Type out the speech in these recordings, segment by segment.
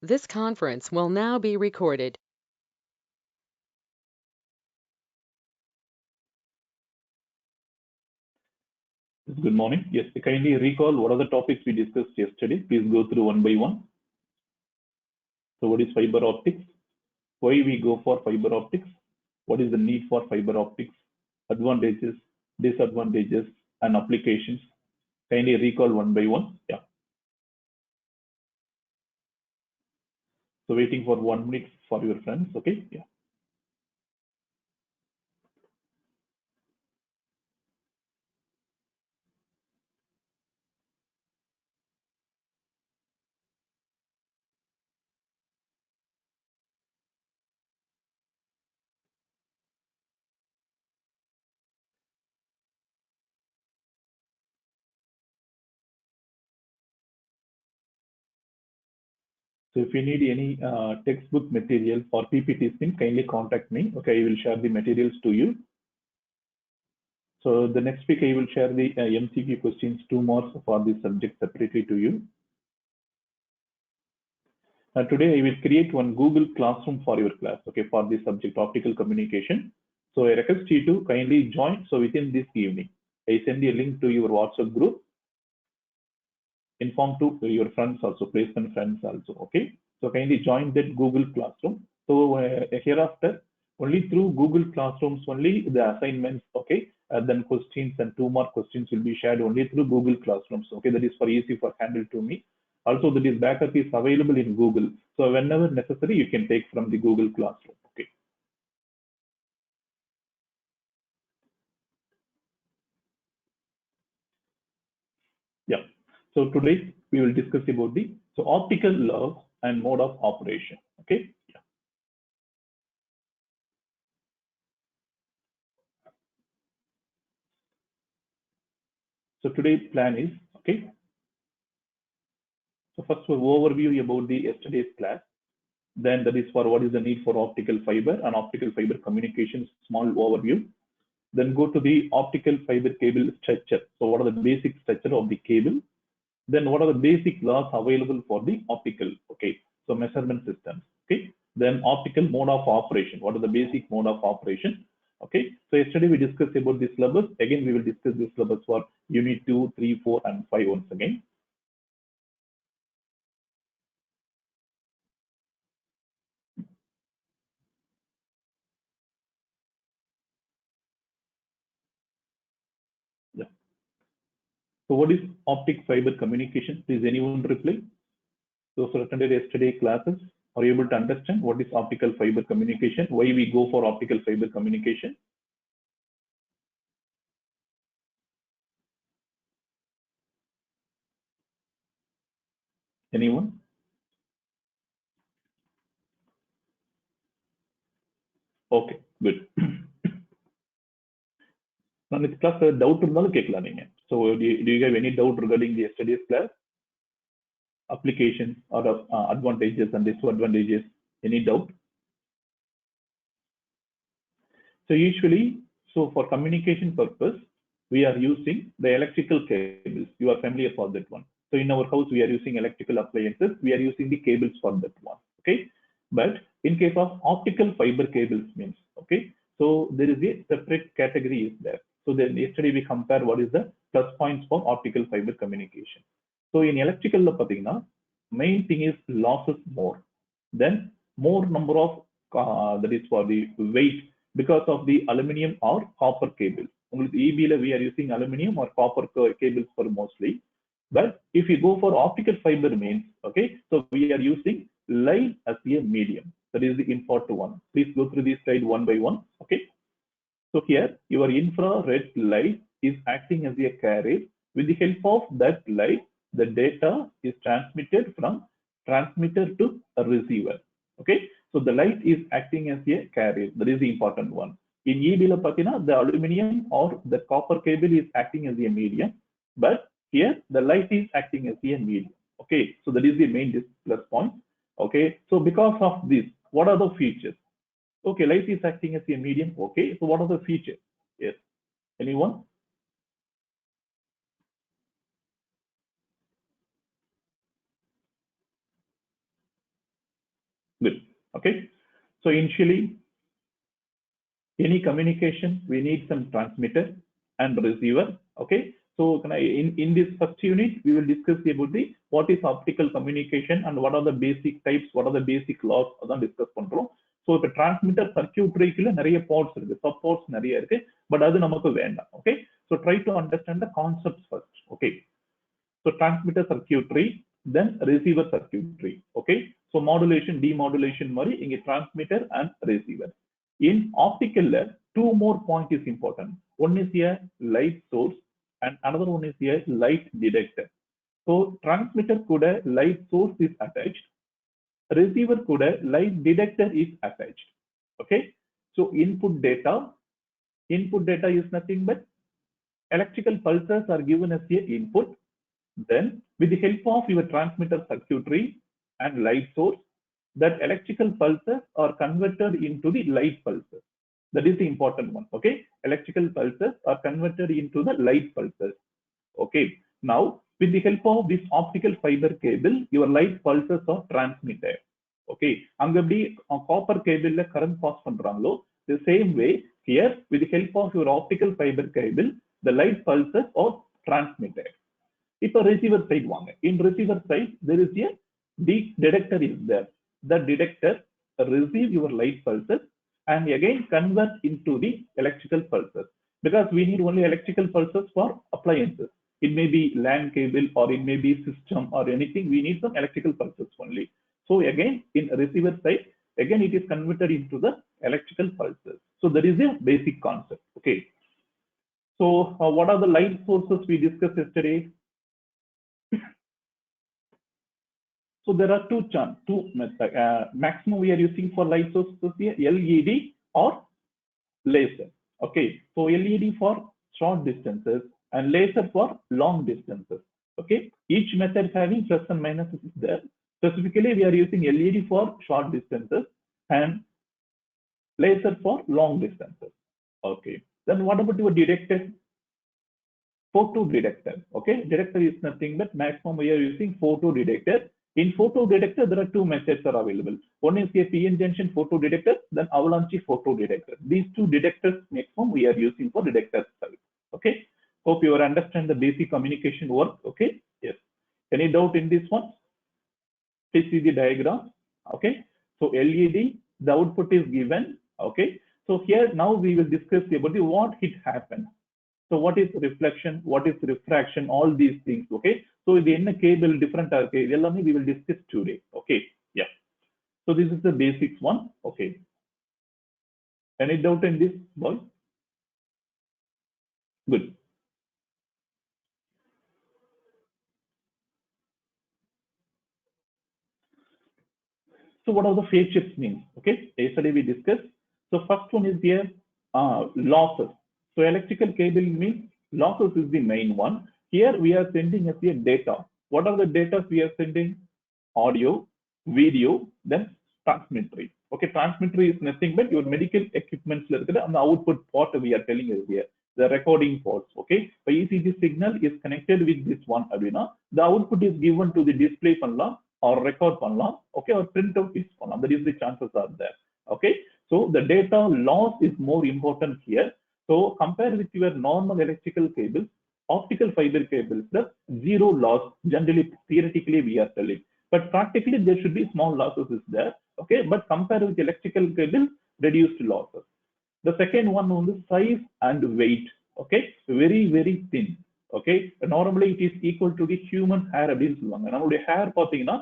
This conference will now be recorded. Good morning. Yes, kindly recall what are the topics we discussed yesterday. Please go through one by one. So what is fiber optics? Why we go for fiber optics? What is the need for fiber optics? Advantages, disadvantages, and applications. Kindly recall one by one. Yeah. So waiting for 1 minute for your friends. Okay. Yeah. So if you need any textbook material for PPT stream, kindly contact me. Okay, I will share the materials to you. So the next week I will share the MCQ questions, 2 more for this subject separately to you. Today I will create one Google Classroom for your class, okay, for the subject optical communication. So I request you to kindly join. So within this evening, I send you a link to your WhatsApp group. Inform to your friends also, placement friends also, okay. So kindly join that Google Classroom. So hereafter, only through Google Classrooms only the assignments, okay, then questions and 2 more questions will be shared only through Google Classrooms, okay. That is for easy for handle to me. Also, that is backup is available in Google. So whenever necessary, you can take from the Google Classroom, okay. Yeah. So today we will discuss about the optical laws and mode of operation, okay. Yeah. So today's plan is, okay. So first we'll overview about the yesterday's class. Then that is for what is the need for optical fiber and optical fiber communications, small overview. Then go to the optical fiber cable structure. So what are the basic structure of the cable? Then what are the basic laws available for the optical, okay. So measurement systems, okay. Then optical mode of operation. What are the basic mode of operation? Okay. So yesterday we discussed about this syllabus. Again, we will discuss this syllabus for unit 2, 3, 4, and 5 once again. Yeah. So what is optic fiber communication? Please anyone reply. Those who attended yesterday classes are able to understand what is optical fiber communication, why we go for optical fiber communication. Anyone? Okay, good. Now, this class doubt இருந்தாலும் கேட்கலாம் நீங்க. So do you have any doubt regarding the yesterday's class? Applications or advantages and disadvantages? Any doubt? So usually, so for communication purpose, we are using the electrical cables. You are familiar for that one. So in our house, we are using electrical appliances. We are using the cables for that one. Okay. But in case of optical fiber cables means, okay. So there is a separate category is there. So then yesterday we compare what is the plus points for optical fiber communication. So in electrical, main thing is losses more. Then more number of that is for the weight because of the aluminum or copper cable. உங்களுக்கு we are using aluminum or copper cables for mostly. But if you go for optical fiber means, okay, so we are using light as a medium. That is the important one. Please go through this slide one by one. Okay. So here your infrared light is acting as a carrier. With the help of that light, the data is transmitted from transmitter to a receiver. Okay. So the light is acting as a carrier. That is the important one. In EB patina, the aluminum or the copper cable is acting as a medium, but here the light is acting as a medium. Okay. So that is the main plus point. Okay. So because of this, what are the features? Okay, light is acting as a medium. Okay, so what are the features? Yes, anyone? Okay, so initially, any communication, we need some transmitter and receiver. Okay, so in this first unit, we will discuss about the what is optical communication and what are the basic types, what are the basic laws அதான் discuss பண்றோம். So இப்போ transmitter circuitry-க்குள்ள நிறைய ports இருக்கு, sub ports நிறைய இருக்கு, but அது நமக்கு வேண்டாம். Okay, so try to understand the concepts first. Okay, so transmitter circuitry, then receiver circuitry. Okay, so modulation, demodulation மாதிரி இங்க transmitter and receiver. In optical, two more points is important. One is a light source and another one is a light detector. So transmitter kuda light source is attached, receiver kuda light detector is attached. Okay, so input data is nothing but electrical pulses are given as a input. Then with the help of your transmitter circuitry and light source, that electrical pulses are converted into the light pulses. That is the important one. Okay, electrical pulses are converted into the light pulses. Okay, now with the help of this optical fiber cable, your light pulses are transmitted. Okay, அங்கபடி copper cable ல current pass பண்றாங்களோ, the same way here with the help of your optical fiber cable, the light pulses are transmitted. இப்போ receiver side வாங்க. In receiver side, there is a detector is there. The detector receive your light pulses and again convert into the electrical pulses, because we need only electrical pulses for appliances. It may be LAN cable or it may be system or anything. We need some electrical pulses only. So again, in receiver side, again it is converted into the electrical pulses. So that is a basic concept. Okay. So what are the light sources we discussed yesterday? So there are two methods. Maximum we are using for light sources here, LED or laser. Okay, so LED for short distances and laser for long distances. Okay, each method having plus and minuses is there. Specifically, we are using LED for short distances and laser for long distances. Okay, then what about your detector? Photo detector. Okay, detector is nothing but maximum we are using photo detector. In photo detector, there are two methods are available. One is a PN junction photo detector, then avalanche photo detector. These two detectors maximum we are using for detector service. Okay, hope you understand the basic communication work. Okay, yes. Any doubt in this one? Please see the diagram. Okay, so LED, the output is given. Okay, so here now we will discuss about the what it happens. So what is reflection, what is refraction, all these things. Okay, so in a cable different we will discuss today. Okay, yeah, so this is the basics one. Okay, any doubt in this, boys? Good. So what are the phase shifts means? Okay, yesterday we discussed. So first one is here losses. So electrical cable means losses is the main one. Here we are sending as a data. What are the data we are sending? Audio, video, then transmittery. Okay, transmittery is nothing but your medical equipments and the output port we are telling you here, the recording ports. Okay, the ECG signal is connected with this one. The output is given to the display panel or record panel. Okay, or print out this panel. That is the chances are there. Okay, so the data loss is more important here. So compared with your normal electrical cables, optical fiber cables, the zero loss generally theoretically we are telling, but practically there should be small losses is there. Okay, but compared with electrical cable, reduced losses. The second one on the size and weight. Okay, very very thin. Okay, normally it is equal to the human hair அப்படின்னு சொல்லுவாங்க. நம்மளுடைய hair பார்த்தீங்கன்னா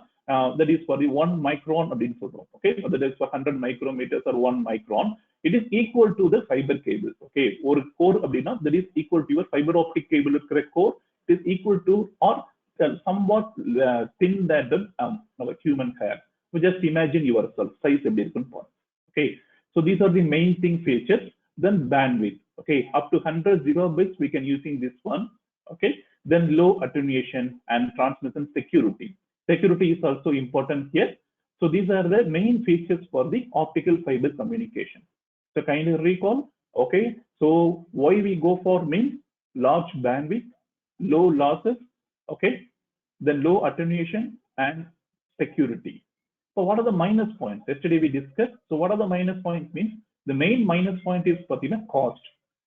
that is for the 1 micron அப்படின்னு சொல்றோம். Okay, so that is for 100 micrometers or 1 micron. It is equal to the fiber cable. Okay, ஒரு core அப்படின்னா that is equal to your fiber optic cable இருக்கிற core. It is equal to or somewhat thin than the our human hair. So just imagine yourself size எப்படி இருக்குன்னு பாருங்க. Okay, so these are the main thing features. Then bandwidth. Okay, up to 100 gigabits we can using this one. Okay, then low attenuation and transmission security. Security is also important here. So these are the main features for the optical fiber communication. So kindly recall. Okay, so why we go for means large bandwidth, low losses. Okay, then low attenuation and security. So what are the minus points? Yesterday we discussed. So what are the minus points means? The main minus point is cost.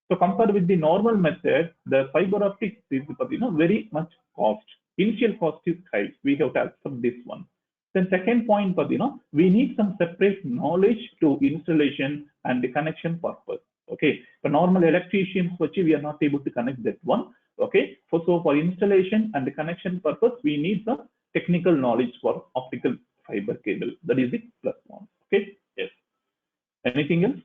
So compared with the normal method, the fiber optic is very much cost. Initial cost is high. We have to accept this one. Then second point, we need some separate knowledge to installation and the connection purpose. Okay, for normal electricians, we are not able to connect that one. Okay, so for installation and the connection purpose, we need some technical knowledge for optical fiber cable. That is the plus one. Okay, yes. Anything else?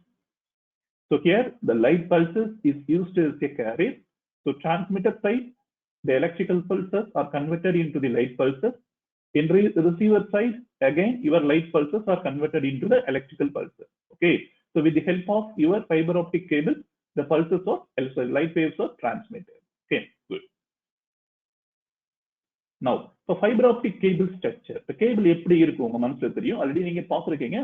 So here the light pulses is used as a carrier. So transmitter side, the electrical pulses are converted into the light pulses. In receiver side, again, your light pulses are converted into the electrical pulses. Okay. So with the help of your fiber optic cable, the pulses or light waves are transmitted. Okay, good. Now, for fiber optic cable structure, the cable already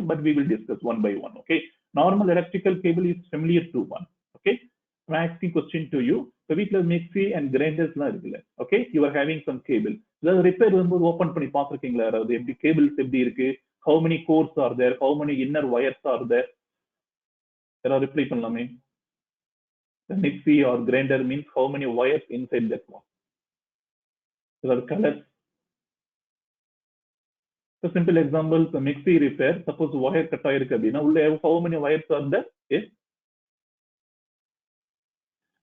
but we will discuss one by one. Okay. Normal electrical cable is familiar to one. Okay. I'm asking question to you. So we plus mixie and grinders. Okay. You are having some cable. The repair open the cables, how many cores are there, how many inner wires are there. There are reply pannalame. The mixie or grinder means how many wires inside that one. There are colors. So simple example, the mixie repair, suppose wire cut how many wires are there? Yes.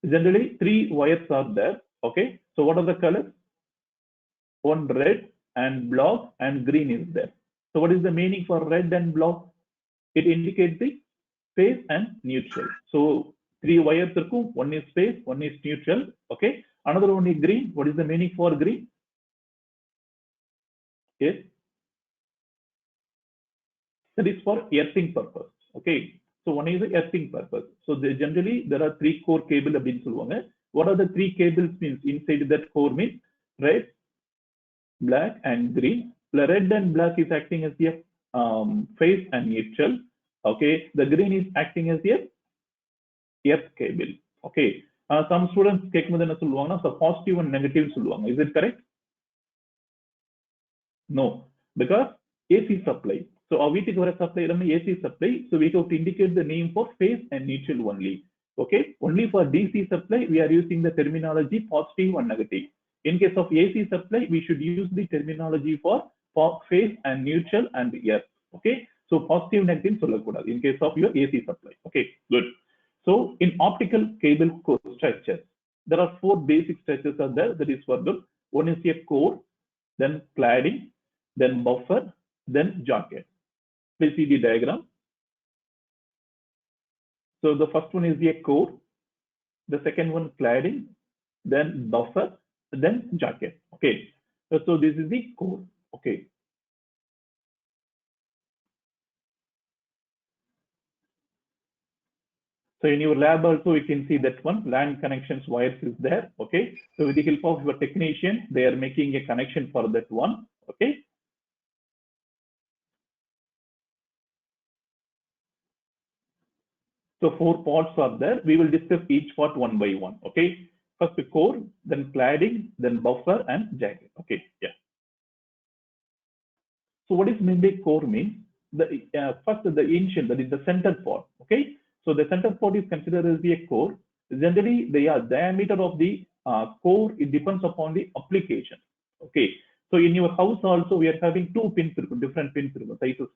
Generally 3 wires are there. Okay. So what are the colors? One red and black and green is there. So what is the meaning for red and black? It indicates the phase and neutral. So 3 wires, one is phase, one is neutral. Okay. Another one is green. What is the meaning for green? Yes. That is for earthing purpose. Okay. So one is the earthing purpose. So generally there are 3 core cable. What are the 3 cables means? Inside that core means red, black and green. The red and black is acting as a phase and neutral. Okay. The green is acting as a earth cable. Okay. Some students take the positive and negative. Is it correct? No, because AC supply. So our VT supply AC supply. So we have to indicate the name for phase and neutral only. Okay. Only for DC supply, we are using the terminology positive and negative. In case of AC supply, we should use the terminology for phase and neutral and earth. Okay. So positive, negative, in case of your AC supply. Okay, good. So in optical cable core structure, there are 4 basic structures are there. That is for the one is a core, then cladding, then buffer, then jacket. Please see the diagram. So the first one is a core, the second one cladding, then buffer, then jacket. Okay. So this is the core. Okay. So in your lab also you can see that one LAN connections wires is there. Okay. So with the help of your technician, they are making a connection for that one. Okay. So 4 parts are there. We will discuss each part one by one. Okay. First the core, then cladding, then buffer and jacket. Okay. Yeah. So what is meant by core means? The first the initial, that is the center part. Okay. So the center part is considered as a core. Generally, the diameter of the core, it depends upon the application. Okay. So in your house also, we are having 2 pins, different pins, sizes.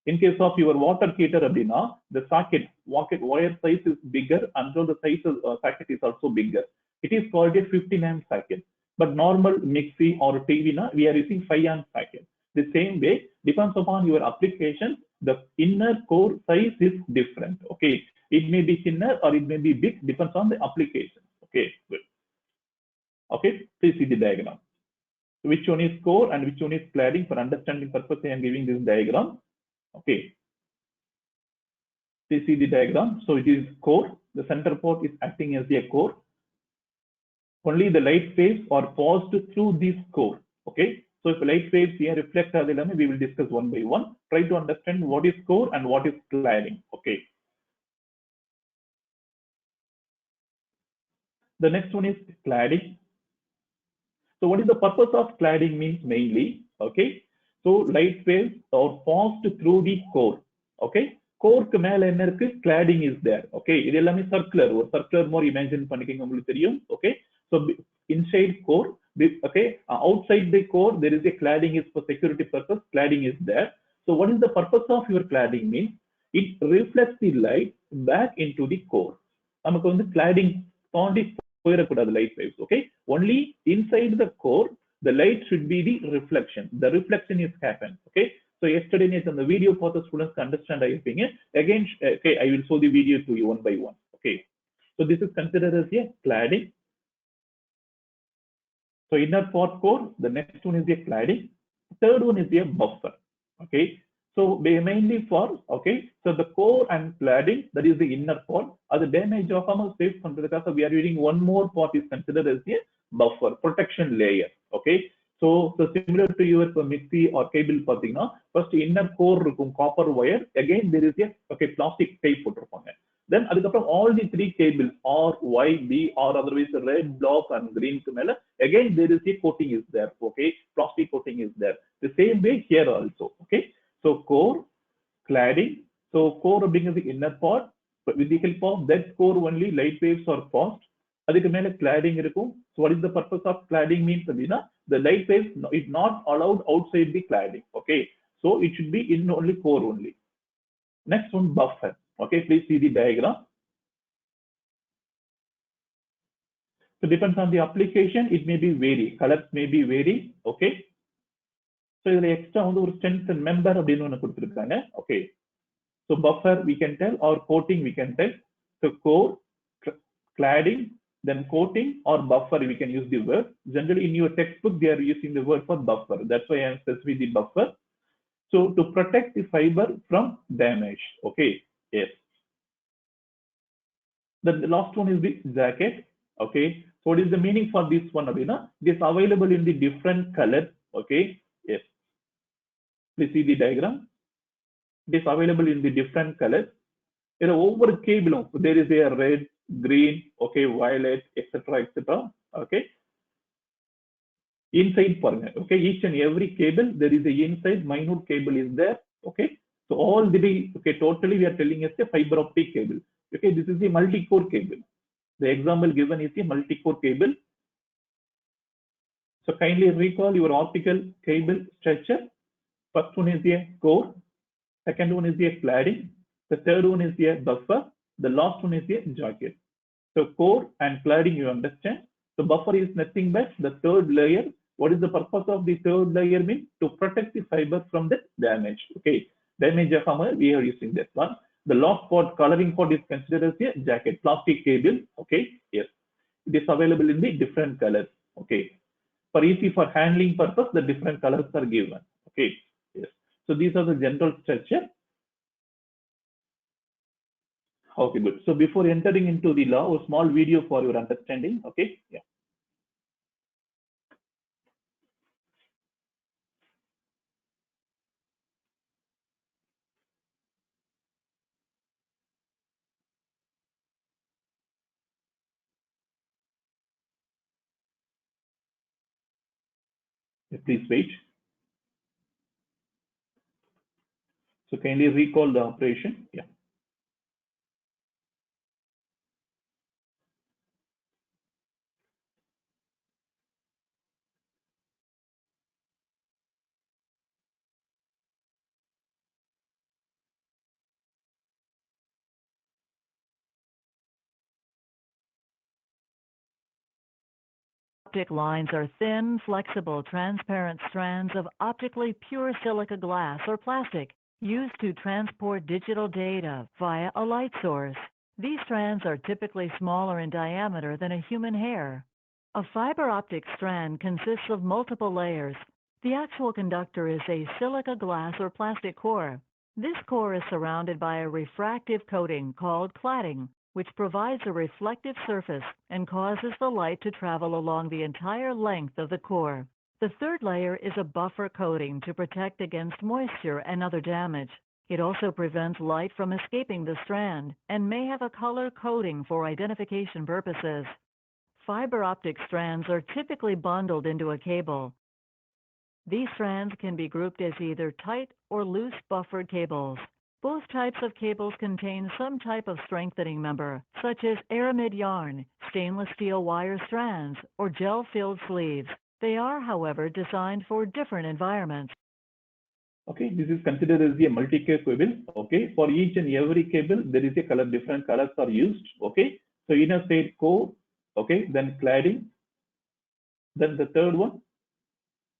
In case of your water heater, the socket wire size is bigger, and so the size of socket is also bigger. It is called a 15 amp socket. But normal mixie or TV, we are using 5 amp socket. The same way, depends upon your application, the inner core size is different. Okay, it may be thinner or it may be big, depends on the application. Okay, good. Okay, please see the diagram. Which one is core and which one is cladding? For understanding purpose, I am giving this diagram. Okay, please see the diagram. So it is core. The center port is acting as a core. Only the light waves are passed through this core. Okay. So if light waves here reflect, we will discuss one by one. Try to understand what is core and what is cladding. Okay. The next one is cladding. So what is the purpose of cladding means mainly? Okay. So light waves are passed through the core. Okay, கோருக்கு மேல என்ன இருக்கு? cladding is there. Okay, இது எல்லாமே circular, ஒரு circular more imagine பண்ணிக்கங்க, உங்களுக்கு தெரியும். Okay, so inside core, okay, outside the core there is a cladding is for security purpose. Cladding is there. So what is the purpose of your cladding means? It reflects the light back into the core. நமக்கு வந்து cladding தாண்டி போயிடக்கூடாது light waves. Okay, only inside the core the light should be the reflection. The reflection is happen. Okay, so yesterday on the video for the students to understand everything. Again, okay, I will show the video to you one by one. Okay, so this is considered as a cladding. So inner part core, the next one is a cladding. Third one is a buffer. Okay, so mainly for, okay, so the core and cladding, that is the inner part. As a damage of safe because we are using one more part is considered as a buffer, protection layer. Okay, so similar to your mixi or cable pathina, first inner core இருக்கும் copper wire, again there is a, okay, plastic tape போட்டிருப்பாங்க. Then அதுக்கப்புறம் all the three cables R, Y, B, or otherwise red, black and green க்கு மேல again there is a coating is there. Okay, plastic coating is there. The same way here also. Okay, so core, cladding. So core being the inner part, but with the help of that core only light waves are passed. அதுக்கு மேல cladding இருக்கும். So what is the purpose of cladding means அப்படின்னா, the light waves is not allowed outside the cladding. Okay, so it should be in only core only. Next one, buffer. Okay, please see the diagram. So depends on the application, it may be vary, colors may be vary. Okay, so இதுல extra வந்து ஒரு strength member அப்படின்னு ஒன்று கொடுத்திருக்காங்க. Okay, so buffer we can tell, or coating we can tell. So core, cladding, then coating or buffer we can use the word. Generally in your textbook they are using the word for buffer. That's why I am specifying the buffer. So to protect the fiber from damage. Okay, yes. The last one is the jacket. Okay, so what is the meaning for this one? Abhina, it is available in the different colors. Okay, yes. Please see the diagram. It is available in the different colors. There are over cable. There is a red, green, okay, violet, etc., etc. Okay. Inside partner. Okay, each and every cable there is a inside minute cable is there. Okay, so all the, okay, totally we are telling us a fiber optic cable. Okay, this is the multi-core cable. The example given is a multi-core cable. So kindly recall your optical cable structure. First one is a core, second one is a cladding, the third one is a buffer, the last one is a jacket. So core and cladding you understand. So buffer is nothing but the third layer. What is the purpose of the third layer mean? To protect the fiber from the damage. Okay, damage of hammer we are using that one. The last part, coloring part is considered as a jacket, plastic cable. Okay, yes, it is available in the different colors. Okay, for easy for handling purpose the different colors are given. Okay, yes, so these are the general structure. Okay, good. So before entering into the law, a small video for your understanding. Okay, yeah. Please wait. So kindly recall the operation. Yeah. Optic lines are thin, flexible, transparent strands of optically pure silica glass or plastic used to transport digital data via a light source. These strands are typically smaller in diameter than a human hair. A fiber optic strand consists of multiple layers. The actual conductor is a silica glass or plastic core. This core is surrounded by a refractive coating called cladding, which provides a reflective surface and causes the light to travel along the entire length of the core. The third layer is a buffer coating to protect against moisture and other damage. It also prevents light from escaping the strand and may have a color coding for identification purposes. Fiber optic strands are typically bundled into a cable. These strands can be grouped as either tight or loose buffered cables. Both types of cables contain some type of strengthening member, such as aramid yarn, stainless steel wire strands, or gel-filled sleeves. They are, however, designed for different environments. Okay, this is considered as a multi-cable cable. Okay, for each and every cable, there is a color, different colors are used. Okay, so inner side core, okay, then cladding, then the third one,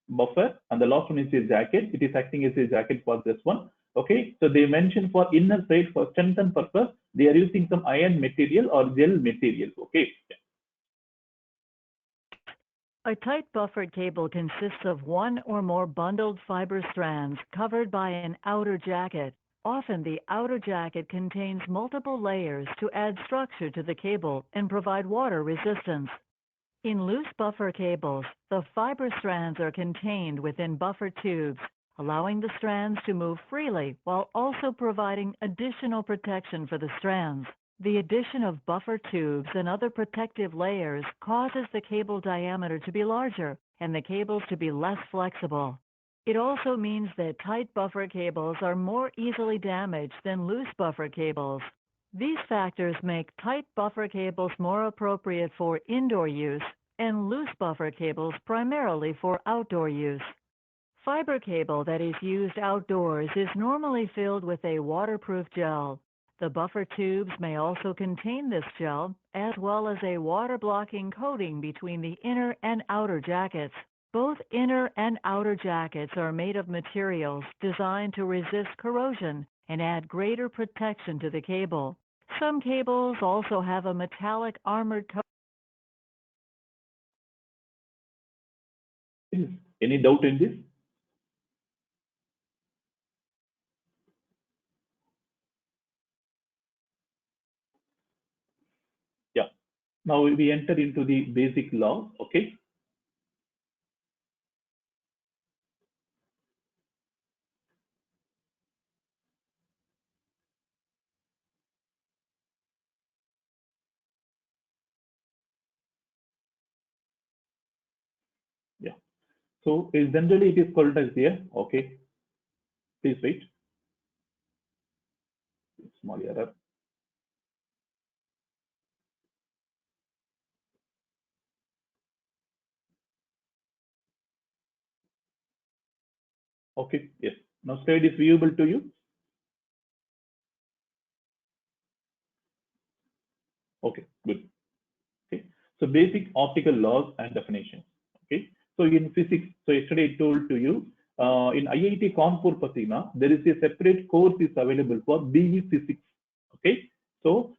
buffer, and the last one is a jacket. It is acting as a jacket for this one. Okay, so they mentioned for inner side for strength and purpose, they are using some iron material or gel material. Okay. A tight buffered cable consists of one or more bundled fiber strands covered by an outer jacket. Often the outer jacket contains multiple layers to add structure to the cable and provide water resistance. In loose buffer cables, the fiber strands are contained within buffer tubes, allowing the strands to move freely while also providing additional protection for the strands. The addition of buffer tubes and other protective layers causes the cable diameter to be larger and the cables to be less flexible. It also means that tight buffer cables are more easily damaged than loose buffer cables. These factors make tight buffer cables more appropriate for indoor use and loose buffer cables primarily for outdoor use. Fiber cable that is used outdoors is normally filled with a waterproof gel. The buffer tubes may also contain this gel, as well as a water-blocking coating between the inner and outer jackets. Both inner and outer jackets are made of materials designed to resist corrosion and add greater protection to the cable. Some cables also have a metallic armored coating. Any doubt in this? Yeah. Now we enter into the basic law. Okay. Yeah. So generally it is called as here. Okay. Please wait. Small error. Okay. Yes. Now slide is viewable to you. Okay. Good. Okay. So basic optical laws and definitions. Okay. So in physics, so yesterday I told to you, in IIT Kanpur Patina, there is a separate course is available for BE Physics. Okay. So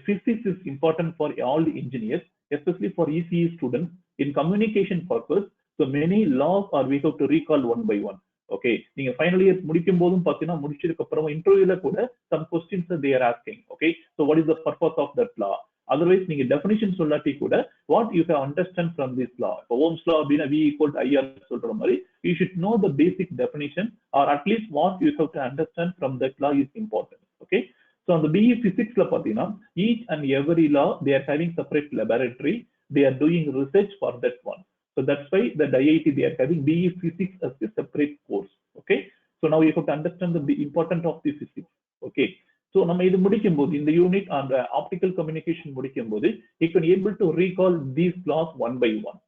physics is important for all the engineers, especially for ECE students in communication purpose. So many laws are we have to recall one by one. Okay, நீங்க final year முடிக்கும் போதும் பார்த்தீங்கன்னா முடிச்சதுக்கு அப்புறம் இன்டர்வியூல கூட some questions they are asking. Okay, so what is the purpose of that law? Otherwise நீங்க definition சொல்லாட்டி கூட what you can understand from this law. இப்போ Ohm's law அப்படின்னா V equal to IR சொல்ற மாதிரி you should know the basic definition or at least what you have to understand from that law is important. Okay, so on the BE physics la பார்த்தீங்கன்னா each and every law they are having separate laboratory, they are doing research for that one. So that's why the IIT they are having BE physics as a separate course. Okay, so now you have to understand the importance of the physics. Okay, so நம்ம இது முடிக்கும் போது இந்த unit அந்த optical communication முடிக்கும் போது you can able to recall these laws one by one.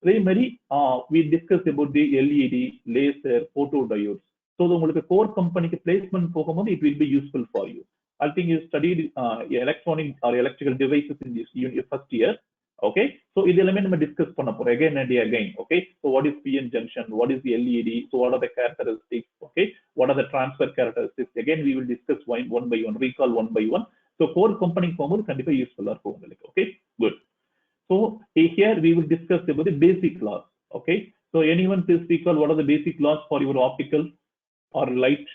அதே மாதிரி we discuss about the LED, laser, photodiodes. So உங்களுக்கு core companyக்கு placement போகும்போது it will be useful for you. I think you studied electronic or electrical devices in this unit first year. Okay, so இது எல்லாமே நம்ம discuss பண்ண போறோம் again and again. Okay, so what is PN junction, what is the LED, so what are the characteristics, okay, what are the transfer characteristics, again we will discuss one by one, recall one by one. So core company போகும்போது கண்டிப்பா யூஸ்ஃபுல்லா இருக்கும் உங்களுக்கு. Okay, good. So here we will discuss about the basic laws. Okay, so anyone please recall what are the basic laws for your optical or light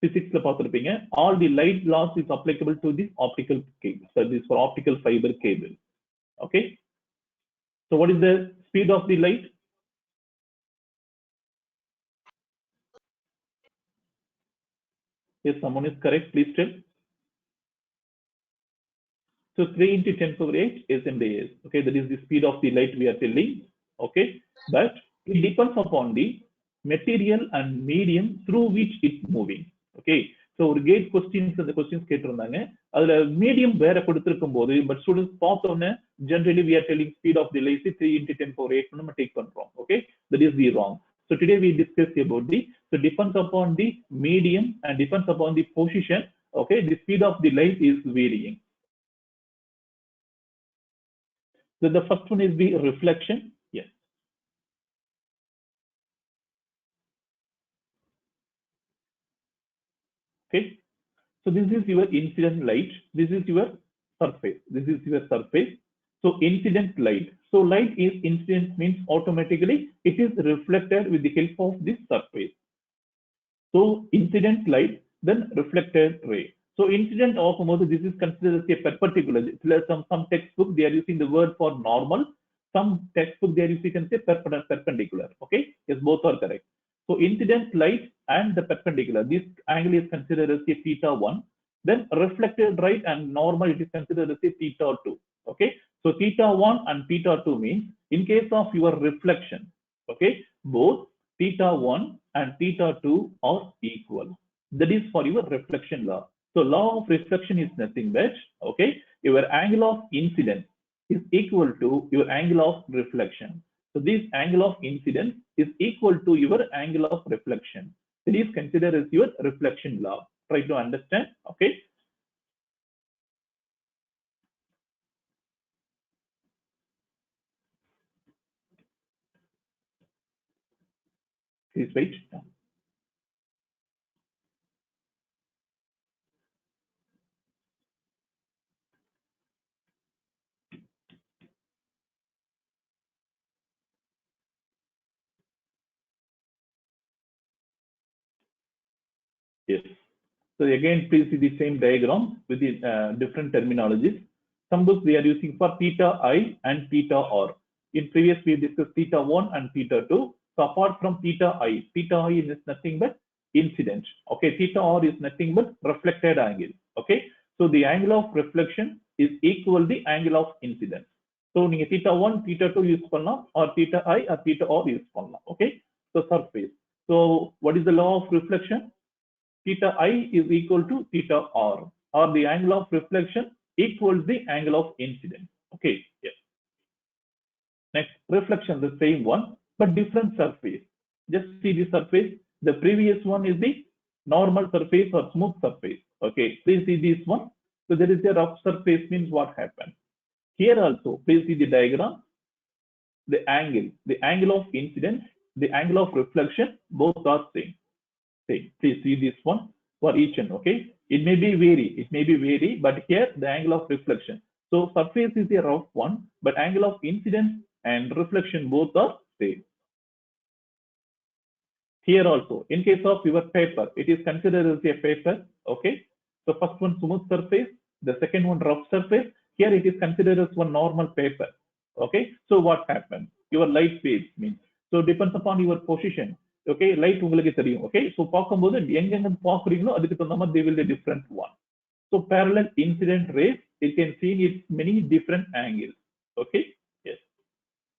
physics la பார்த்திருப்பீங்க. All the light laws is applicable to the optical cable. So this for optical fiber cable. Okay, so what is the speed of the light? If someone is correct, please tell. So 3 into 10 power 8 is in days. Okay, that is the speed of the light we are telling. Okay, but It depends upon the material and medium through which it's moving. Okay. So ஒரு gate questions அந்த questions கேட்டிருந்தாங்க. அதுல medium வேற கொடுத்திருக்கும் போது but students பார்த்தோன்னே generally we are telling speed of the light is 3 into 10 power 8 நம்ம take பண்றோம். Okay. That is the wrong. So today we discuss about the, so depends upon the medium and depends upon the position. Okay. The speed of the light is varying. So the first one is the reflection. Yes. Okay. So this is your incident light. This is your surface. This is your surface. So incident light. So light is incident means automatically it is reflected with the help of this surface. So incident light, then reflected ray. So incident of this is considered as a perpendicular. Some textbook they are using the word for normal. Some textbook they are using say perpendicular. Okay, yes, both are correct. So incident light and the perpendicular, this angle is considered as a theta 1. Then reflected light and normal it is considered as a theta 2. Okay, so theta 1 and theta 2 means in case of your reflection, okay, both theta 1 and theta 2 are equal. That is for your reflection law. So law of reflection is nothing but, okay, your angle of incidence is equal to your angle of reflection. So this angle of incidence is equal to your angle of reflection. It is considered as your reflection law. Try to understand. Okay. Please wait. Yes. So again, please see the same diagram with the different terminologies. Some books they are using for theta I and theta R. In previous we discussed theta 1 and theta 2. So apart from theta I is nothing but incident. Okay, theta R is nothing but reflected angle. Okay, so the angle of reflection is equal the angle of incidence. So நீங்க theta 1, theta 2 use பண்ணலாம் or theta I or theta R use பண்ணலாம். Okay, so surface. So what is the law of reflection? Theta I is equal to theta R, or the angle of reflection equals the angle of incidence. Okay, yes. Next, reflection, the same one, but different surface. Just see the surface. The previous one is the normal surface or smooth surface. Okay, please see this one. So there is a rough surface means what happened. Here also, please see the diagram. The angle of incidence, the angle of reflection, both are same. Please see this one for each one. Okay, it may be vary, but here the angle of reflection. So surface is a rough one, but angle of incidence and reflection both are same. Here also, in case of your paper, it is considered as a paper. Okay, so first one smooth surface, the second one rough surface. Here it is considered as one normal paper. Okay, so what happens? Your light phase means, so depends upon your position. Okay, light உங்களுக்கு தெரியும். Okay, so பார்க்கும்போது எங்கெங்க பார்க்குறீங்களோ அதுக்கு தகுந்த மாதிரி they will be different one. So parallel incident rays, you can see its many different angles. Okay, yes.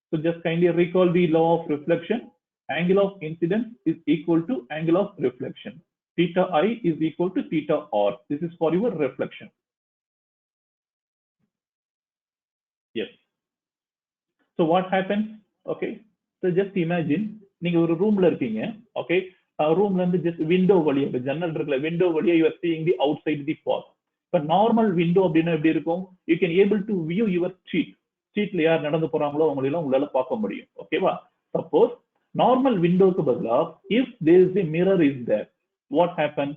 So just kindly recall the law of reflection. Angle of incidence is equal to angle of reflection. Theta I is equal to theta R. This is for your reflection. Yes. So what happens? Okay, so just imagine நீங்க ஒரு ரூம்ல இருக்கீங்க. Okay, ரூம்ல இருந்து just window வழியா, ஜன்னல் இருக்குல்ல, window வழியா you are seeing the outside the park. இப்ப நார்மல் விண்டோ அப்படின்னா எப்படி இருக்கும்? You can able to view your ஸ்ட்ரீட்ல யார் நடந்து போறாங்களோ அவங்களெல்லாம் உங்களால பார்க்க முடியும். ஓகேவா? சப்போஸ் நார்மல் விண்டோக்கு பதிலா if there is a mirror is there, what happens?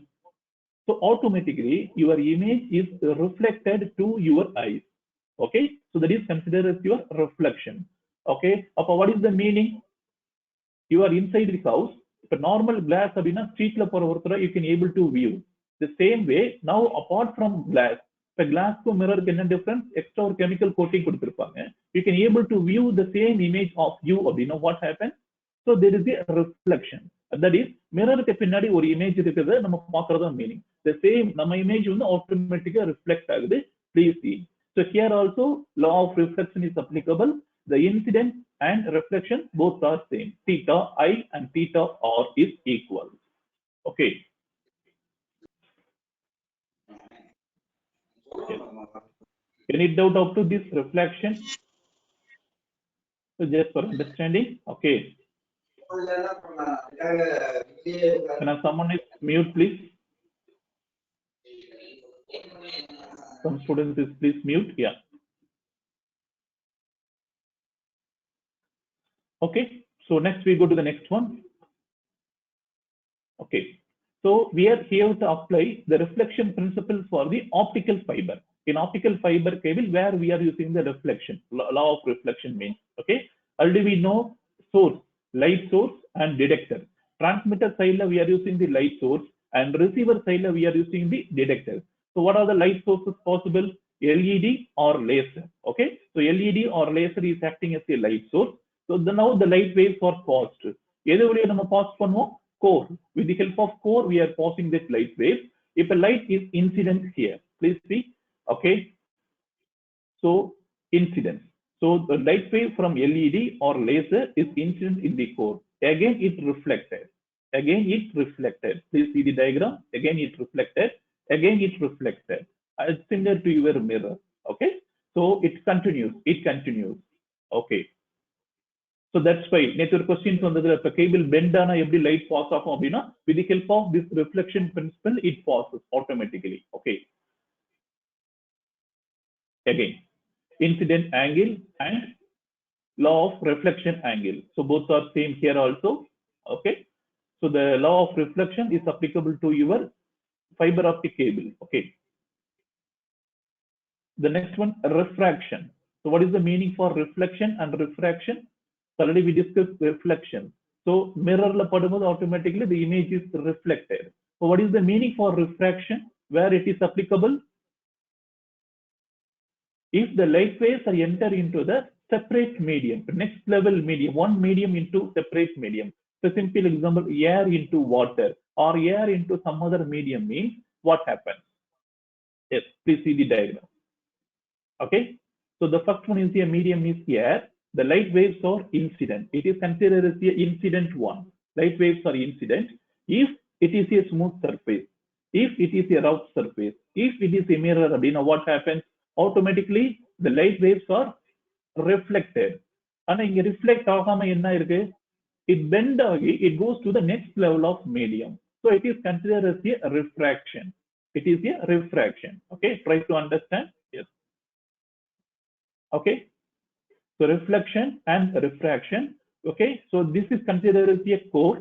So automatically your image is reflected to your eyes. Okay, so that is considered as your reflection. Okay, அப்ப what is the meaning? You are inside the house. If a normal glass abina street la pora orthara, you can able to view. The same way, now apart from glass, the glass to mirror can difference, extra or chemical coating kuduthirupanga. You can able to view the same image of you abina. What happens? So there is a reflection. That is, mirror ku pinnadi or image irukudhu nama paakradha meaning. The same nama image வந்து automatically reflect ஆகுது. Please see. So here also law of reflection is applicable. The incident and reflection both are same. Theta I and theta R is equal. Okay. Yes. Any doubt up to this reflection? So just for understanding. Okay. Can someone is mute, please? Some students is please mute. Yeah. Okay. So next we go to the next one. Okay. So we are here to apply the reflection principle for the optical fiber. In optical fiber cable, where we are using the reflection, law of reflection means, okay. Already we know source, light source and detector. Transmitter side we are using the light source and receiver side we are using the detector. So what are the light sources possible? LED or laser, okay. So LED or laser is acting as a light source. So now the light waves are passed. எது வழியா நம்ம pass பண்ணுவோம்? Core. With the help of core, we are passing this light wave. If a light is incident here, please see. Okay. So incidence. So the light wave from LED or laser is incident in the core. Again, it reflected. Again, it reflected. Please see the diagram. Again, it reflected. Again, it reflected. It's similar to your mirror. Okay. So it continues. It continues. Okay. So that's why nature questions on the cable bend on every light pass off with the help of this reflection principle, it passes automatically. Okay. Again, incident angle and law of reflection angle. So both are same here also. Okay. So the law of reflection is applicable to your fiber optic cable. Okay. The next one, refraction. So what is the meaning for reflection and refraction? Already we discussed reflection. So mirror la padumod automatically the image is reflected. So what is the meaning for refraction? Where it is applicable? If the light waves are enter into the separate medium, next level medium, one medium into separate medium. So simple example, air into water or air into some other medium means what happens? Yes, please see the diagram. Okay. So the first one is the medium is air. The light waves are incident. It is considered as the incident one. Light waves are incident if it is a smooth surface, if it is a rough surface, if it is a mirror. What happens? Automatically the light waves are reflected. And in reflect it bend, it goes to the next level of medium. So it is considered as a refraction. It is a refraction. Okay, try to understand. Yes. Okay. So reflection and refraction. Okay, so this is considered as a core.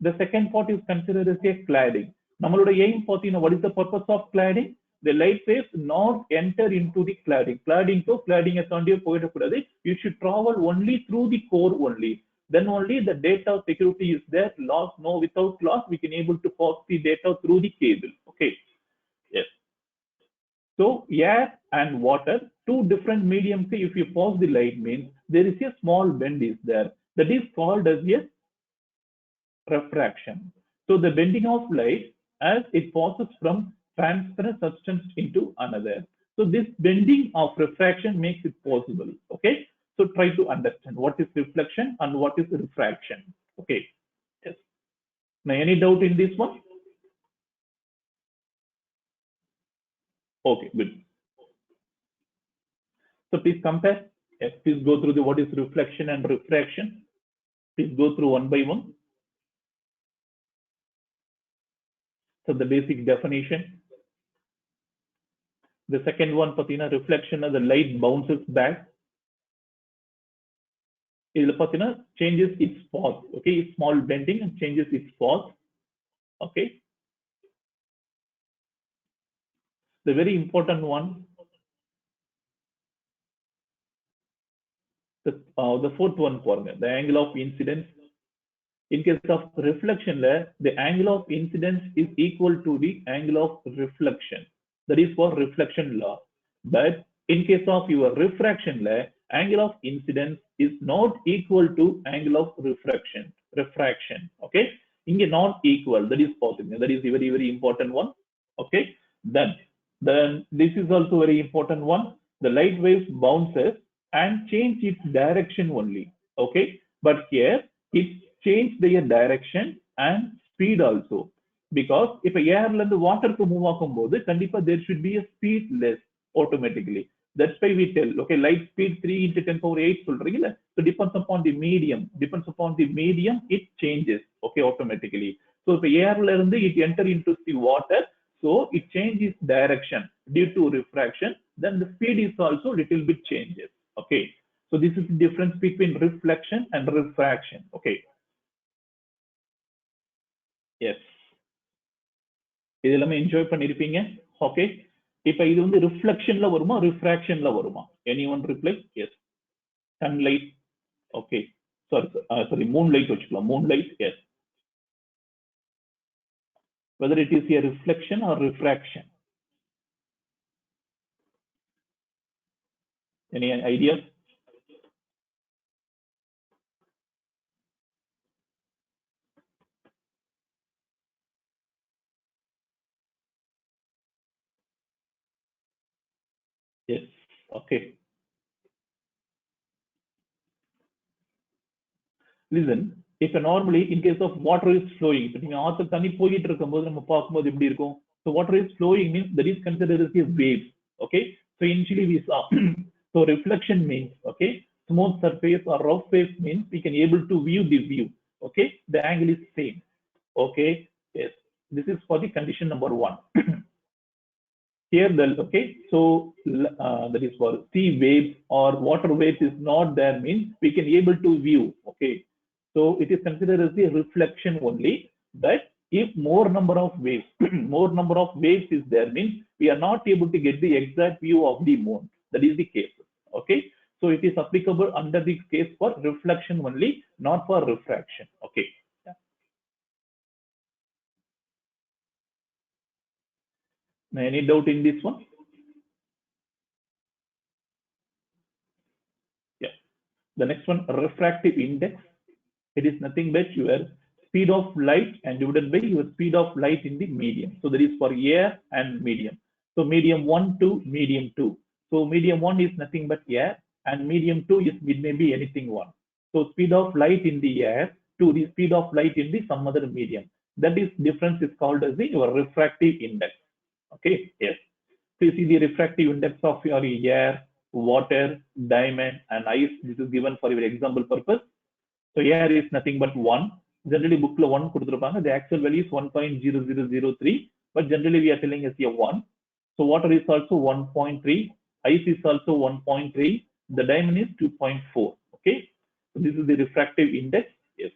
The second part is considered as a cladding. Nammaloda aim what is the purpose of cladding? The light waves not enter into the cladding. Cladding to cladding as on you should travel only through the core only. Then only the data security is there. Loss, no, without loss, we can able to pass the data through the cable. Okay. Yes. So air and water, two different mediums. If you pass the light means there is a small bend is there. That is called as a refraction. So the bending of light as it passes from transparent substance into another. So this bending of refraction makes it possible. Okay. So try to understand what is reflection and what is refraction. Okay. Yes. Now any doubt in this one? Okay, good. So please compare. Yes, please go through the what is reflection and refraction. Please go through one by one. So the basic definition. The second one, patina, reflection of the light bounces back. Idhula patina changes its path. Okay, small bending and changes its path. Okay. The very important one. The fourth one, the angle of incidence. In case of reflection, the angle of incidence is equal to the angle of reflection. That is for reflection law. But in case of your refraction, angle of incidence is not equal to angle of refraction. Okay, inge not equal. That is possible. That is a very, very important one. Okay, then this is also very important one. The light waves bounces and change its direction only. Okay, but here it changed their direction and speed also. Because if air and water to move kandipa there should be a speed less automatically. That's why we tell, okay, light speed 3 into 10 power 8 சொல்றீங்கல்ல. So depends upon the medium. Depends upon the medium, it changes, okay, automatically. So if air it enter into the water, so it changes direction due to refraction, then the speed is also little bit changes. Okay. So this is the difference between reflection and refraction. Okay. Yes. இதெல்லாம் enjoy பண்ணிருப்பீங்க. Okay. இப்போ இது வந்து ரிஃப்ளெக்ஷன்ல வருமா ரிஃப்ராக்ஷன்ல வருமா? Anyone reply? Yes. Sunlight. Okay. Sorry, moonlight வச்சுக்கலாம். Moonlight. Yes. Whether it is a reflection or refraction. Any idea? Yes. Okay. Listen, if normally in case of water is flowing, இப்போ நீங்க ஆத்து தண்ணி போயிட்டு இருக்கும்போது நம்ம பார்க்கும்போது எப்படி இருக்கும்? So water is flowing means that is considered as a wave. Okay. So initially we saw. So reflection means, okay, smooth surface or rough face means we can able to view the view. Okay, the angle is same. Okay, yes, this is for the condition number 1. Here the, okay, so that is for sea waves or water waves is not there means we can able to view. Okay, so it is considered as a reflection only. But if more number of waves more number of waves is there means we are not able to get the exact view of the moon. That is the case. Okay, so it is applicable under this case for reflection only, not for refraction. Okay. Any doubt in this one? Yeah. The next one, refractive index. It is nothing but your speed of light and divided by your speed of light in the medium. So that is for air and medium. So medium 1 to medium 2. So medium 1 is nothing but air and medium 2 is it may be anything 1. So speed of light in the air to the speed of light in the some other medium. That is difference is called as the your refractive index. Okay. Yes. So you see the refractive index of your air, water, diamond, and ice. This is given for your example purpose. So air is nothing but 1. Generally book 1 கொடுத்திருப்பாங்க. The actual value is 1.0003, but generally we are telling as a 1. So water is also 1.3, ice is also 1.3, the diamond is 2.4. Okay, so this is the refractive index. Yes,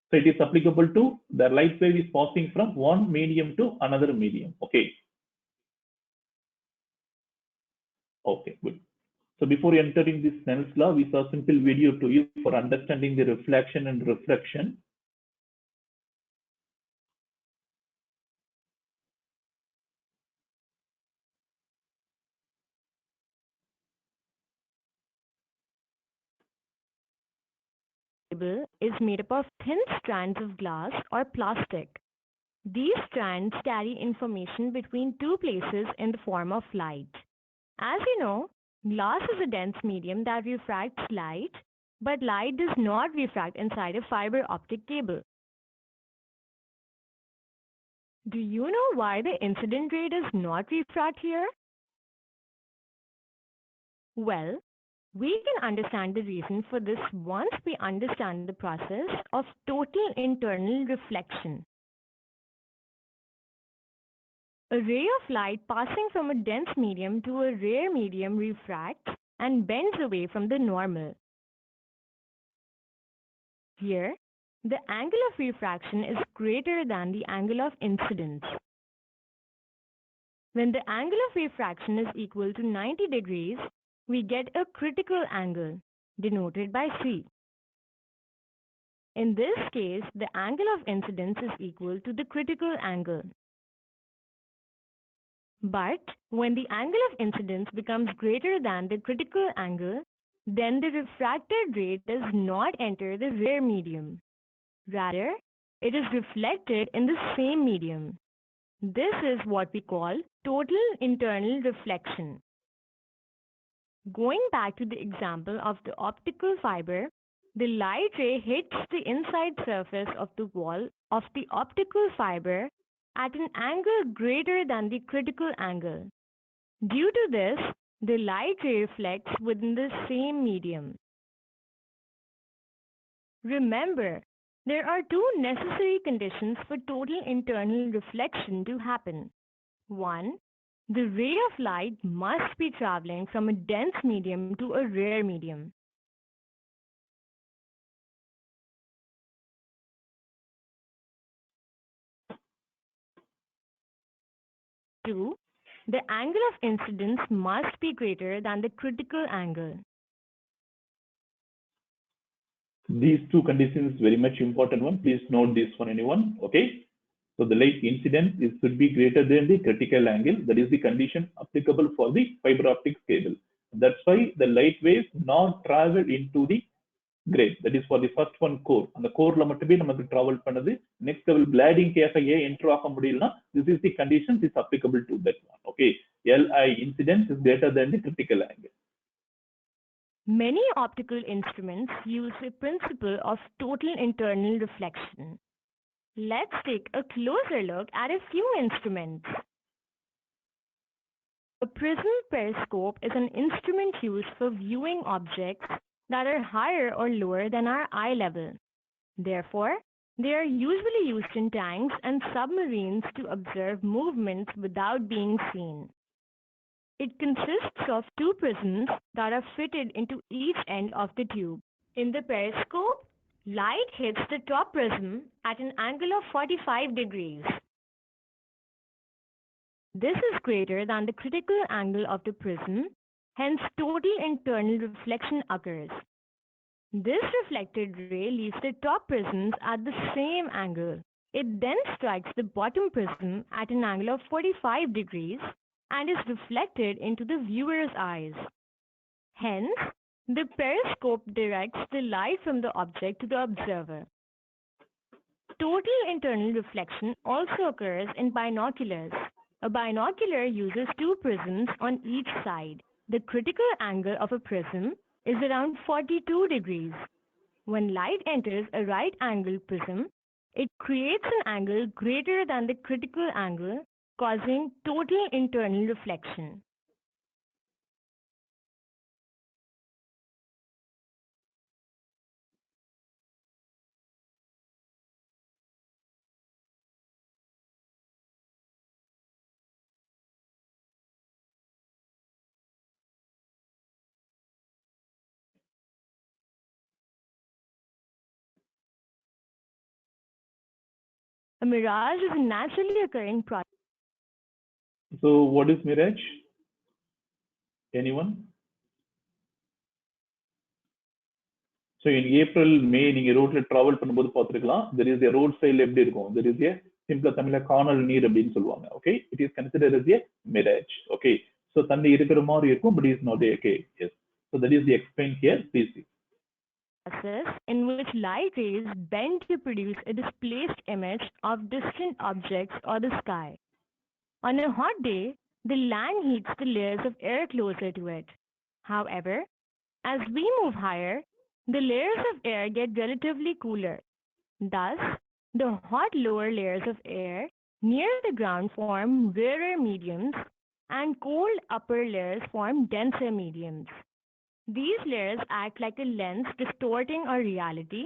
so it is applicable to the light wave is passing from one medium to another medium. Okay. Okay, good. So before entering this Snell's law, we saw a simple video to you for understanding the reflection and refraction. Is made up of thin strands of glass or plastic. These strands carry information between two places in the form of light. As you know, glass is a dense medium that refracts light, but light does not refract inside a fiber optic cable. Do you know why the incident ray does not refract here? Well, we can understand the reason for this once we understand the process of total internal reflection. A ray of light passing from a dense medium to a rare medium refracts and bends away from the normal. Here, the angle of refraction is greater than the angle of incidence. When the angle of refraction is equal to 90 degrees, we get a critical angle, denoted by C. In this case, the angle of incidence is equal to the critical angle. But when the angle of incidence becomes greater than the critical angle, then the refracted ray does not enter the rare medium. Rather, it is reflected in the same medium. This is what we call total internal reflection. Going back to the example of the optical fiber, the light ray hits the inside surface of the wall of the optical fiber at an angle greater than the critical angle. Due to this, the light ray reflects within the same medium. Remember, there are two necessary conditions for total internal reflection to happen. 1. The ray of light must be traveling from a dense medium to a rare medium. 2. The angle of incidence must be greater than the critical angle. These two conditions very much important one. Please note this one, anyone. Okay. So the light incidence should be greater than the critical angle. That is the condition applicable for the fiber optics cable. That's why the light waves not travel into the grid. That is for the first one core. And the core la மட்டுமே நமக்கு travel பண்ணது. Next level blading கேச ஏன் enter ஆக முடியலனா this is the condition is applicable to that one. Okay. Li incidence is greater than the critical angle. Many optical instruments use the principle of total internal reflection. Let's take a closer look at a few instruments. A prism periscope is an instrument used for viewing objects that are higher or lower than our eye level. Therefore, they are usually used in tanks and submarines to observe movements without being seen. It consists of two prisms that are fitted into each end of the tube. In the periscope, light hits the top prism at an angle of 45 degrees. This is greater than the critical angle of the prism, hence total internal reflection occurs. This reflected ray leaves the top prisms at the same angle. It then strikes the bottom prism at an angle of 45 degrees and is reflected into the viewer's eyes. Hence, the periscope directs the light from the object to the observer. Total internal reflection also occurs in binoculars. A binocular uses two prisms on each side. The critical angle of a prism is around 42 degrees. When light enters a right-angled prism, it creates an angle greater than the critical angle, causing total internal reflection. A mirage is a naturally occurring process. So what is mirage? Anyone? So in April, May, நீங்க ரோட்ல travel பண்ணும்போது பார்த்திருக்கலாம். There is a road side எப்படி இருக்கும்? There is a simple தமிழ்ல காணல் நீர் அப்படின்னு சொல்லுவாங்க. Okay, it is considered as a mirage. Okay, so தண்ணி இருக்கிற மாதிரி இருக்கும், but it is not a okay. Yes. So that is the explain here. Please see. Process in which light rays bend to produce a displaced image of distant objects or the sky. On a hot day, the land heats the layers of air closer to it. However, as we move higher, the layers of air get relatively cooler. Thus, the hot lower layers of air near the ground form rarer mediums and cold upper layers form denser mediums. These layers act like a lens distorting our reality.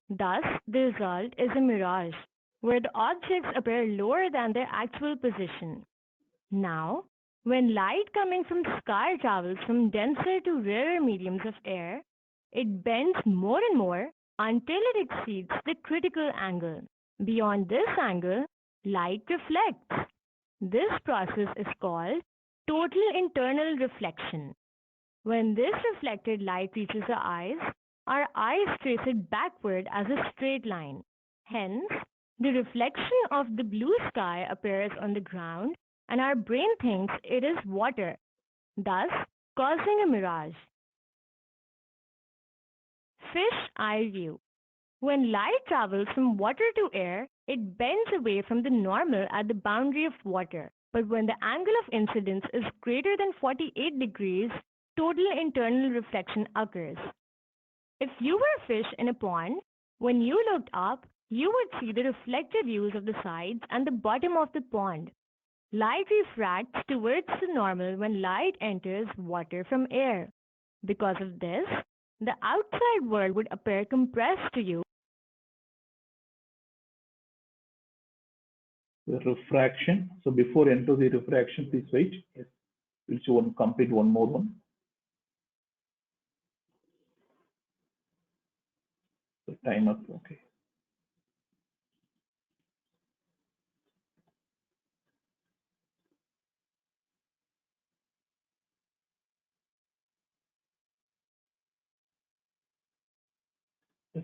Thus, the result is a mirage, where the objects appear lower than their actual position. Now, when light coming from the sky travels from denser to rarer mediums of air, it bends more and more until it exceeds the critical angle. Beyond this angle, light reflects. This process is called total internal reflection. When this reflected light reaches our eyes trace it backward as a straight line. Hence, the reflection of the blue sky appears on the ground and our brain thinks it is water, thus causing a mirage. Fish eye view. When light travels from water to air, it bends away from the normal at the boundary of water. But when the angle of incidence is greater than 48 degrees, total internal reflection occurs. If you were a fish in a pond, when you looked up, you would see the reflected views of the sides and the bottom of the pond. Light refracts towards the normal when light enters water from air. Because of this, the outside world would appear compressed to you. The refraction. So before enter the refraction, please wait. Yes. We'll show complete one more one. The time up. Okay.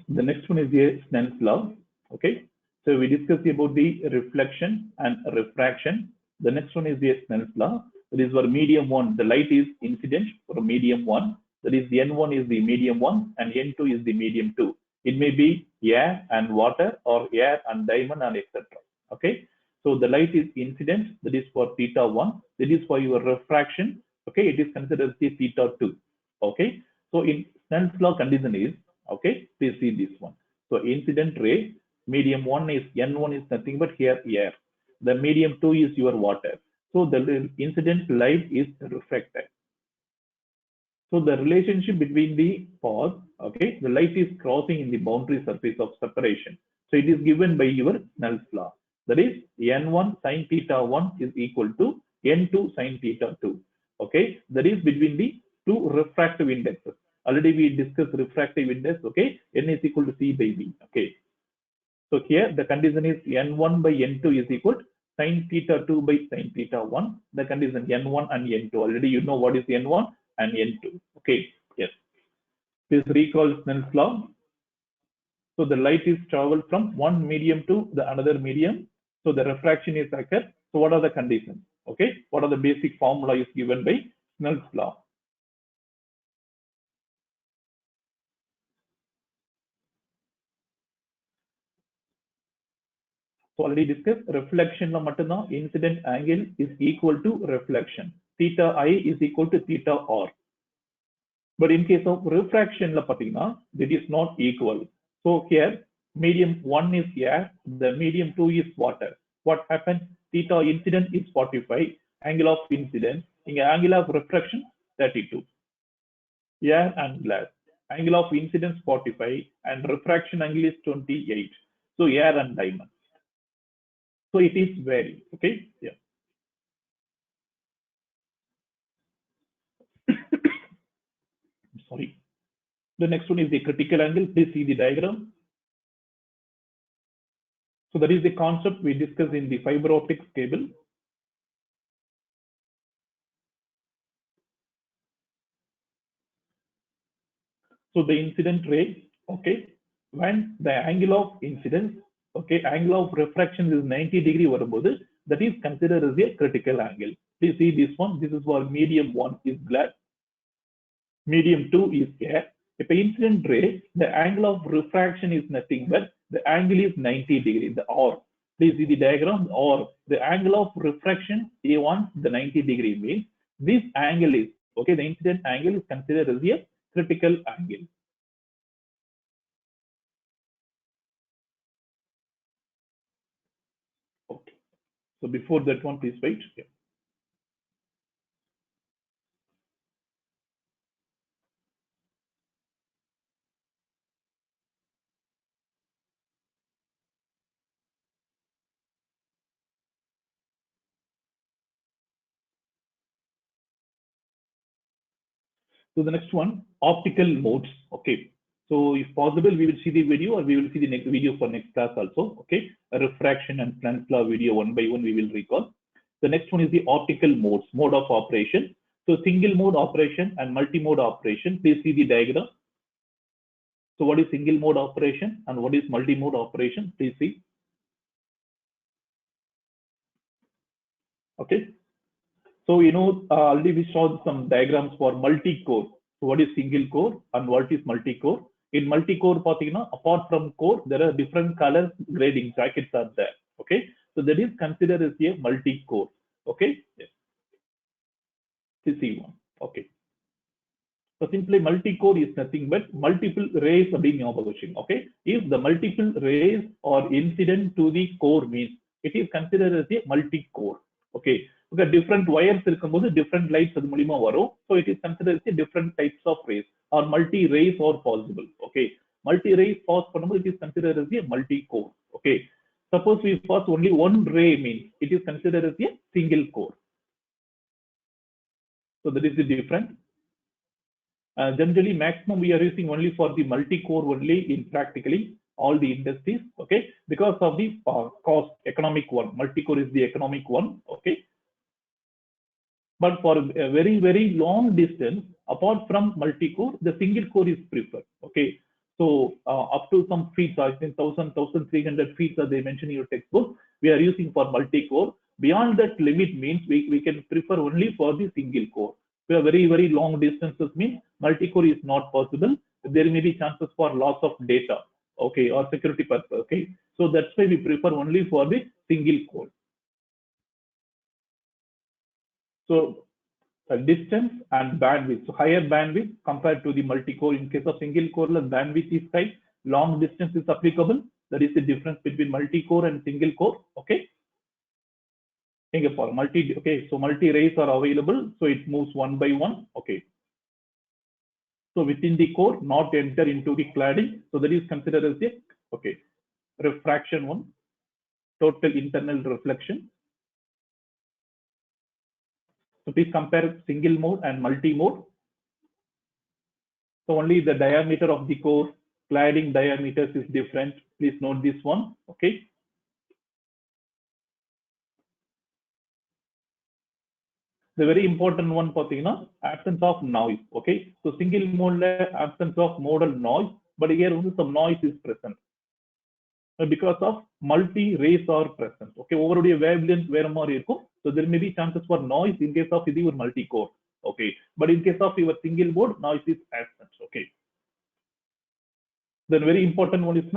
The next one is the Snell's law. Okay. So we discussed about the reflection and refraction. The next one is the Snell's law. That is for medium one, the light is incident for medium one. That is the N1 is the medium one and N2 is the medium two. It may be air and water or air and diamond and etc. Okay. So the light is incident. That is for theta one. That is for your refraction. Okay. It is considered the theta two. Okay. So in Snell's law condition is, okay, please see this one. So incident ray, medium one is N1 is nothing but here air. The medium two is your water. So the incident light is reflected. So the relationship between the paths, okay, the light is crossing in the boundary surface of separation. So it is given by your Snell's law. That is N1 sin theta 1 is equal to N2 sin theta 2. Okay, that is between the two refractive indexes. Already we discussed refractive index. Okay, N is equal to C by V. Okay, so here the condition is N1 by N2 is equal to sin theta 2 by sin theta 1. The condition N1 and N2. Already you know what is N1 and N2. Okay, yes. Please recall Snell's law. So the light is traveled from one medium to the another medium. So the refraction is occurred. So what are the conditions? Okay, what are the basic formula is given by Snell's law? So already discussed reflection la mattumna incident angle is equal to reflection. Theta I is equal to theta R. But in case of refraction la pathina, that is not equal. So here medium 1 is air, the medium 2 is water. What happens? Theta incident is 45, angle of incidence, angle of refraction 32. Air and glass. Angle of incidence 45 and refraction angle is 28. So air and diamond. So it is vary. Okay. Yeah. Sorry. The next one is the critical angle. Please see the diagram. So that is the concept we discussed in the fiber optics cable. So the incident ray, okay, when the angle of incidence, okay, angle of refraction is 90-degree varumbodhu, that is considered as a critical angle. Please see this one. This is for medium 1 is glass, medium 2 is air. If the incident ray, the angle of refraction is nothing but the angle is 90-degree, the R. Please see the diagram, or the angle of refraction A1, the 90-degree means this angle is, okay, the incident angle is considered as a critical angle. Okay. So before that one, please wait. Yeah. So the next one, optical modes. Okay. So if possible, we will see the video, or we will see the next video for next class also. Okay. A refraction and Snell's law video one by one we will recall. The next one is the optical modes, mode of operation. So single mode operation and multi-mode operation. Please see the diagram. So what is single mode operation and what is multi-mode operation? Please see. Okay. So, you know, already we saw some diagrams for multi-core. So what is single core and what is multi-core? In multi-core, apart from core, there are different color grading brackets are there. Okay. So that is considered as a multi-core. Okay. Yes. This is one. Okay. So simply multi-core is nothing but multiple rays are being ஞாபகம். Okay. If the multiple rays or incident to the core means it is considered as a multi-core. Okay. Because different wires இருக்கும்போது different lights அது மூலியமா வரும். So it is considered as a different types of rays or multi-rays are possible. Okay. Multi-rays pass பண்ணும்போது it is considered as a multi-core. Okay. Suppose we pass only one ray means it is considered as a single core. So that is the difference. Generally, maximum we are using only for the multi-core only in practically all the industries. Okay, because of the cost, economic one. Multi-core is the economic one. Okay, but for a very very long distance, apart from multi-core, the single core is preferred. Okay, so up to some feet, I think 1,300 feet as they mention in your textbook, we are using for multi-core. Beyond that limit means we can prefer only for the single core. We are very very long distances means multi-core is not possible. There may be chances for loss of data, okay, or security purpose. Okay, so that's why we prefer only for the single core. So distance and bandwidth. So higher bandwidth compared to the multi-core. In case of single core, bandwidth is high. Long distance is applicable. That is the difference between multi-core and single core. Okay. For okay, so multi-rays are available. So it moves one by one. Okay. So within the core, not enter into the cladding. So that is considered as a okay refraction one, total internal reflection. So please compare single mode and multi-mode. So only the diameter of the core, cladding diameters is different. Please note this one. Okay. The very important one for absence of noise. Okay, so single mode absence of modal noise, but here also some noise is present because of multi rays are present. Okay, overall wavelength வேற மாதிரி இருக்கும். So there may be chances for noise in case of your multi core. Okay, but in case of your single mode, noise is absent. Okay. Then very important one is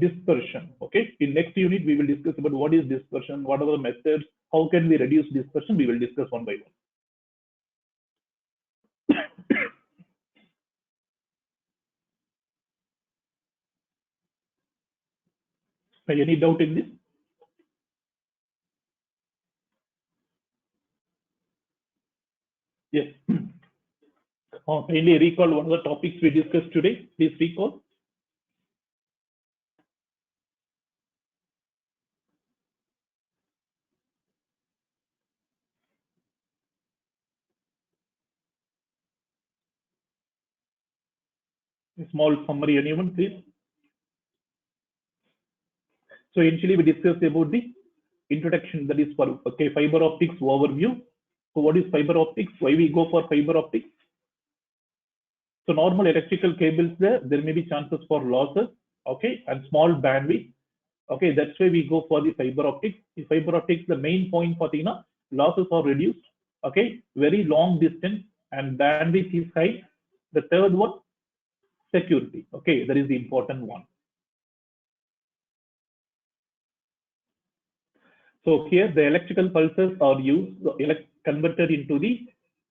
dispersion. Okay, in next unit we will discuss about what is dispersion, what are the methods, how can we reduce dispersion. We will discuss one by one. Any doubt in this? Yes. Kindly recall one of the topics we discussed today. Please recall. A small summary, anyone, please. So initially we discussed about the introduction, that is for okay fiber optics overview. So what is fiber optics? Why we go for fiber optics? So normal electrical cables there may be chances for losses, okay, and small bandwidth. Okay, that's why we go for the fiber optics. In fiber optics, the main point for losses are reduced. Okay, very long distance and bandwidth is high. The third one, security. Okay, that is the important one. So here the electrical pulses are used, converted into the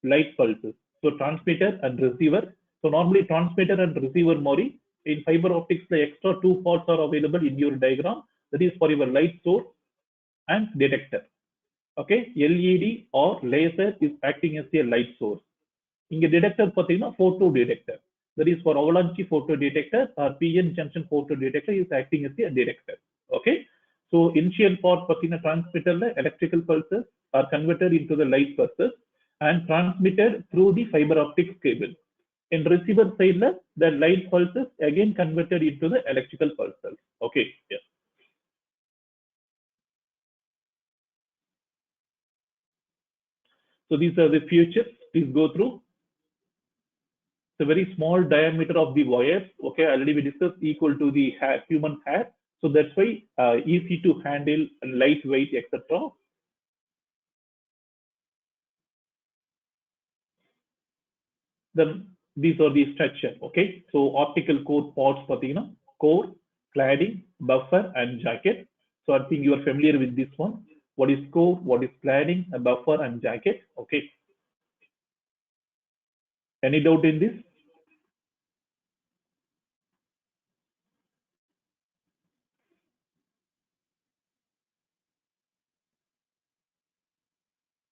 light pulses. So transmitter and receiver. So normally transmitter and receiver mori. In fiber optics, the extra two parts are available in your diagram. That is for your light source and detector. Okay, LED or laser is acting as a light source. In a detector, photo detector. That is for avalanche photo detector or PN junction photo detector is acting as a detector. Okay. So initial part transmitter electrical pulses are converted into the light pulses and transmitted through the fiber optics cable. In receiver side, the light pulses again converted into the electrical pulses. Okay. Yeah. So these are the features. Please go through. The very small diameter of the wires. Okay, already we discussed equal to the hair, human hair. So that's why easy to handle, lightweight, etc. Then these are the structure. Okay, so optical core parts, core, cladding, buffer, and jacket. So I think you are familiar with this one. What is core? What is cladding? A buffer and jacket. Okay. Any doubt in this?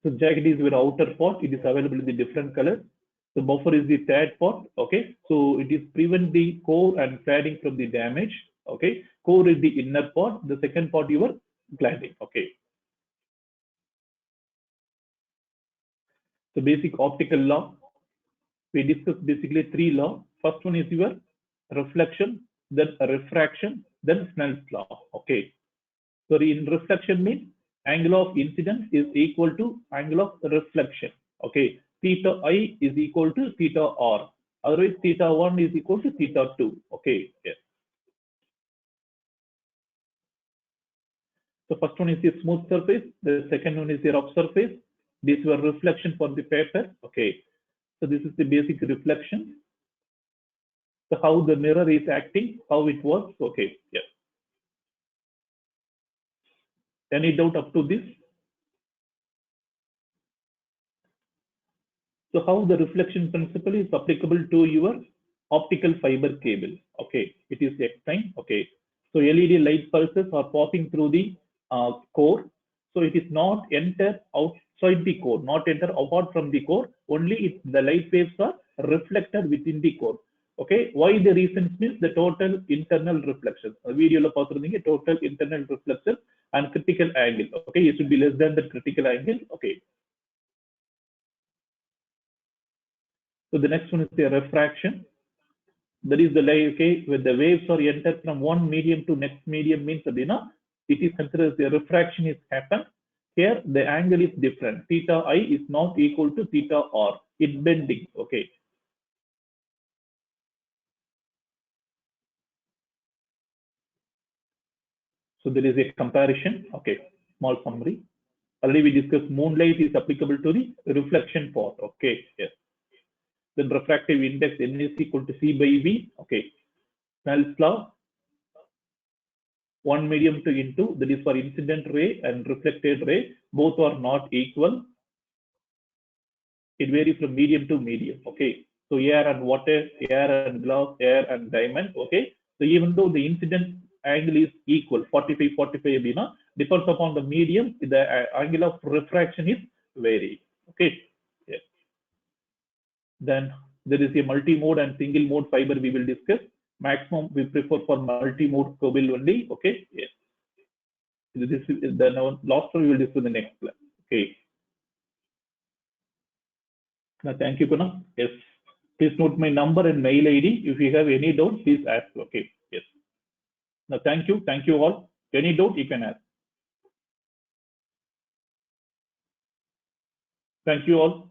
So jacket is your outer part. It is available in the different colors. The buffer is the third part. Okay. So it is prevent the core and cladding from the damage. Okay. Core is the inner part. The second part your cladding. Okay. So basic optical law. We discussed basically three laws. First one is your reflection, then refraction, then Snell's law. Okay. So in reflection means angle of incidence is equal to angle of reflection. Okay. Theta I is equal to theta R. Otherwise, theta 1 is equal to theta 2. Okay. Yes. So first one is the smooth surface. The second one is the rough surface. This were reflection for the paper. Okay. So this is the basic reflection. So how the mirror is acting, how it works. Okay. Yes. Any doubt up to this? So how the reflection principle is applicable to your optical fiber cable. Okay, it is explained. Okay, so LED light pulses are passing through the core. So it is not enter outside the core, not enter apart from the core. Only the light waves are reflected within the core. Okay, why the reasons means the total internal reflection. Video la paathrundinga total internal reflection and critical angle. Okay, it should be less than the critical angle. Okay. So the next one is the refraction. That is the light, okay, when the waves are entered from one medium to next medium means it is considered as the refraction is happened. Here the angle is different. Theta I is not equal to theta R. It's bending. Okay. So there is a comparison. Okay. Small summary. Already we discussed moonlight is applicable to the reflection part. Okay. Yes. Then refractive index N is equal to C by V. Okay. Snell's law. One medium to into, that is for incident ray and reflected ray, both are not equal. It varies from medium to medium. Okay. So air and water, air and glass, air and diamond. Okay. So even though the incident angle is equal, 45, 45, depends upon the medium, the angle of refraction is varied. Okay. Yes. Then there is a multi-mode and single mode fiber we will discuss. Maximum we prefer for multi-mode cable only. Okay. Yes. This is the last one we will discuss in the next class. Okay. Now, thank you, Kunal. Yes. Please note my number and mail ID. If you have any doubt, please ask. Okay. Yes. Now, thank you. Thank you all. Any doubt, you can ask. Thank you all.